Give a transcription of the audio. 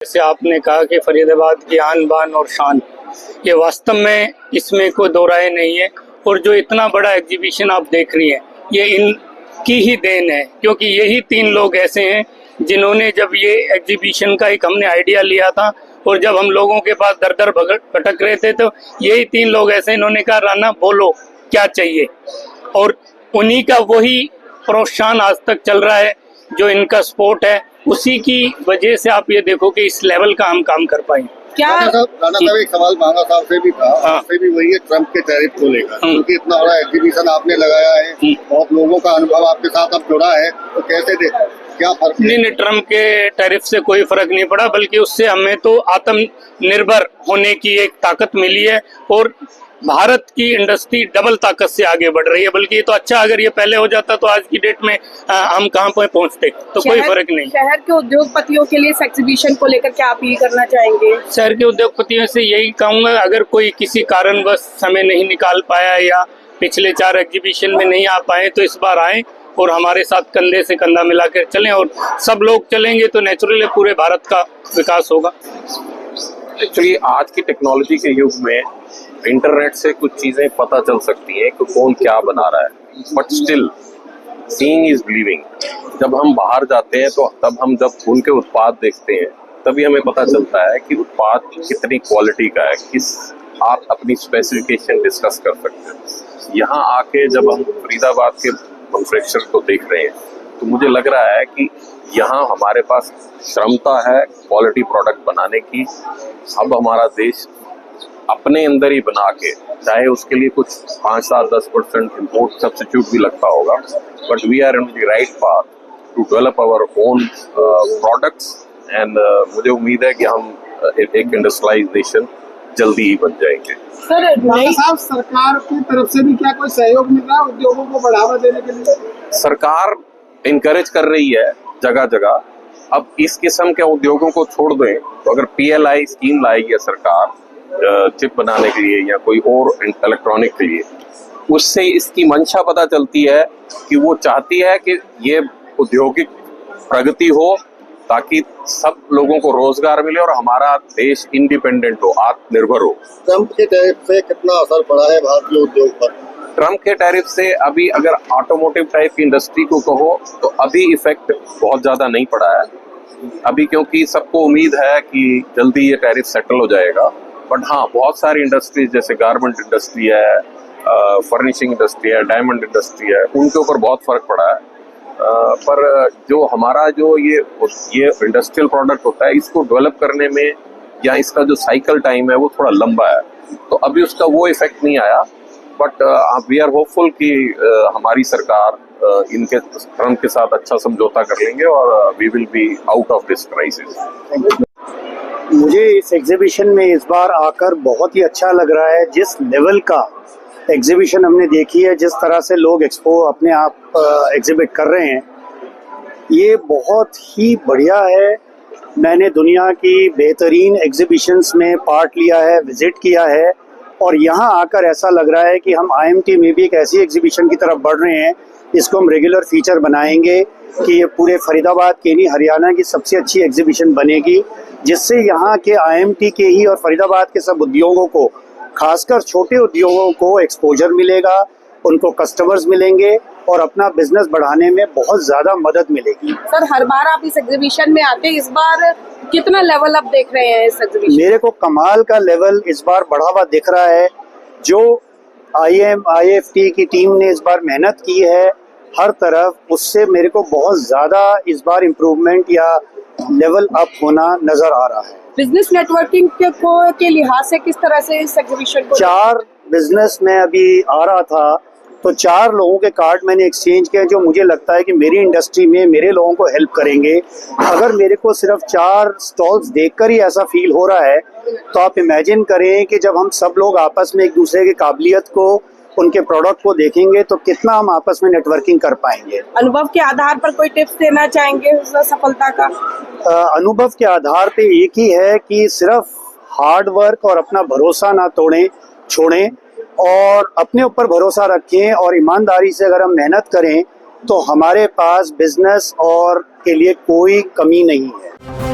जैसे आपने कहा कि फरीदाबाद की आन बान और शान, ये वास्तव में इसमें कोई दो राय नहीं है। और जो इतना बड़ा एग्जीबिशन आप देख रही हैं, ये इनकी ही देन है, क्योंकि यही तीन लोग ऐसे हैं जिन्होंने जब ये एग्जीबिशन का एक हमने आइडिया लिया था और जब हम लोगों के पास दर दर भटक रहे थे, तो यही तीन लोग ऐसे इन्होंने कहा राना बोलो क्या चाहिए, और उन्हीं का वही प्रोत्साहन आज तक चल रहा है। जो इनका सपोर्ट है, उसी की वजह से आप ये देखो कि इस लेवल का हम काम कर पाए। क्या राणा साहब एक सवाल मांगा साहब से भी था, आपसे भी वही है ट्रम्प के टैरिफ को लेकर, क्योंकि इतना बड़ा एग्जीबिशन आपने लगाया है, बहुत लोगों का अनुभव आपके साथ अब जुड़ा है, तो कैसे क्या फर्क? नहीं, ट्रम्प के टैरिफ से कोई फर्क नहीं पड़ा, बल्कि उससे हमें तो आत्मनिर्भर होने की एक ताकत मिली है और भारत की इंडस्ट्री डबल ताकत से आगे बढ़ रही है। बल्कि ये तो अच्छा, अगर ये पहले हो जाता तो आज की डेट में हम कहाँ पे पहुँचते, तो कोई फर्क नहीं। शहर के उद्योगपतियों के लिए इस एग्जीबिशन को लेकर क्या अपील करना चाहेंगे? शहर के उद्योगपतियों से यही कहूँगा, अगर कोई किसी कारणवश समय नहीं निकाल पाया या पिछले 4 एग्जीबिशन में नहीं आ पाए, तो इस बार आए और हमारे साथ कंधे से कंधा मिलाकर चलें, और सब लोग चलेंगे तो नेचुरली पूरे भारत का विकास होगा। एक्चुअली आज की टेक्नोलॉजी के युग में इंटरनेट से कुछ चीजें पता चल सकती हैं कि कौन क्या बना रहा है, but still seeing is believing. जब हम बाहर जाते हैं तो तब हम जब उनके उत्पाद देखते हैं तभी हमें पता चलता है कि उत्पाद कितनी क्वालिटी का है, किस आप अपनी स्पेसिफिकेशन डिस्कस कर सकते हैं। यहाँ आके जब हम फरीदाबाद के मैन्युफैक्चर को देख रहे हैं तो मुझे लग रहा है कि यहाँ हमारे पास क्षमता है क्वालिटी प्रोडक्ट बनाने की। अब हमारा देश अपने अंदर ही बना के, चाहे उसके लिए कुछ 5-10% इम्पोर्ट सब्स्टिट्यूट भी लगता होगा, but we are in the right path to develop our own products. And मुझे उम्मीद है कि हम एक इंडस्ट्रियलाइज नेशन जल्दी ही बन जाएंगे। सर साहब, सरकार की तरफ से भी क्या कोई सहयोग मिल रहा है उद्योगों को बढ़ावा देने के लिए? सरकार इनकरेज कर रही है जगह जगह। अब इस किस्म के उद्योगों को छोड़ दें तो अगर PLI स्कीम लाएगी सरकार चिप बनाने के लिए या कोई और इलेक्ट्रॉनिक के लिए, उससे इसकी मंशा पता चलती है कि वो चाहती है कि ये औद्योगिक प्रगति हो ताकि सब लोगों को रोजगार मिले और हमारा देश इंडिपेंडेंट हो, आत्मनिर्भर हो। ट्रम्प के टैरिफ से कितना असर पड़ा है भारतीय उद्योग पर? ट्रम्प के टैरिफ से अभी अगर ऑटोमोटिव टाइप की इंडस्ट्री को कहो तो अभी इफेक्ट बहुत ज्यादा नहीं पड़ा है अभी, क्योंकि सबको उम्मीद है कि जल्दी ये टैरिफ सेटल हो जाएगा। बट हाँ, बहुत सारी इंडस्ट्रीज जैसे गारमेंट इंडस्ट्री है, फर्निशिंग इंडस्ट्री है, डायमंड इंडस्ट्री है, उनके ऊपर बहुत फर्क पड़ा है। पर जो हमारा जो ये इंडस्ट्रियल प्रोडक्ट होता है, इसको डेवलप करने में या इसका जो साइकिल टाइम है वो थोड़ा लंबा है, तो अभी उसका वो इफेक्ट नहीं आया। बट वी आर होपफुल कि हमारी सरकार इनके ट्रम्प के साथ अच्छा समझौता कर लेंगे और we will be out of this crisis. मुझे इस एग्जीबिशन में इस बार आकर बहुत ही अच्छा लग रहा है। जिस लेवल का एग्जीबिशन हमने देखी है, जिस तरह से लोग एक्सपो अपने आप एग्जिबिट कर रहे हैं, ये बहुत ही बढ़िया है। मैंने दुनिया की बेहतरीन एग्जीबिशंस में पार्ट लिया है, विजिट किया है, और यहाँ आकर ऐसा लग रहा है कि हम IMT में भी एक ऐसी एग्जीबिशन की तरफ बढ़ रहे हैं। इसको हम रेगुलर फीचर बनाएंगे कि ये पूरे फरीदाबाद के नहीं, हरियाणा की सबसे अच्छी एग्जीबिशन बनेगी, जिससे यहाँ के IMT के ही और फरीदाबाद के सब उद्योगों को, खासकर छोटे उद्योगों को एक्सपोजर मिलेगा, उनको कस्टमर्स मिलेंगे और अपना बिजनेस बढ़ाने में बहुत ज़्यादा मदद मिलेगी। सर, हर बार आप इस एग्जीबिशन में आते हैं, इस बार कितना लेवल अप देख रहे हैं इस एग्जीबिशन? मेरे को कमाल का लेवल इस बार बढ़ा हुआ दिख रहा है। जो IFT की टीम ने इस बार मेहनत की है हर तरफ, उससे मेरे को बहुत ज़्यादा इस बार इम्प्रूवमेंट या लेवल अप होना नजर आ रहा है। बिजनेस नेटवर्किंग के लिहाज से किस तरह से इस एग्जीबिशन को? 4 बिजनेस में अभी आ रहा था तो 4 लोगों के कार्ड मैंने एक्सचेंज किए, जो मुझे लगता है कि मेरी इंडस्ट्री में मेरे लोगों को हेल्प करेंगे। अगर मेरे को सिर्फ 4 स्टॉल्स देखकर ही ऐसा फील हो रहा है, तो आप इमेजिन करें कि जब हम सब लोग आपस में एक दूसरे की काबिलियत को, उनके प्रोडक्ट को देखेंगे तो कितना हम आपस में नेटवर्किंग कर पाएंगे। अनुभव के आधार पर कोई टिप्स देना चाहेंगे सफलता का? अनुभव के आधार पे एक ही है कि सिर्फ हार्ड वर्क और अपना भरोसा ना छोड़ें और अपने ऊपर भरोसा रखें, और ईमानदारी से अगर हम मेहनत करें तो हमारे पास बिजनेस और के लिए कोई कमी नहीं है।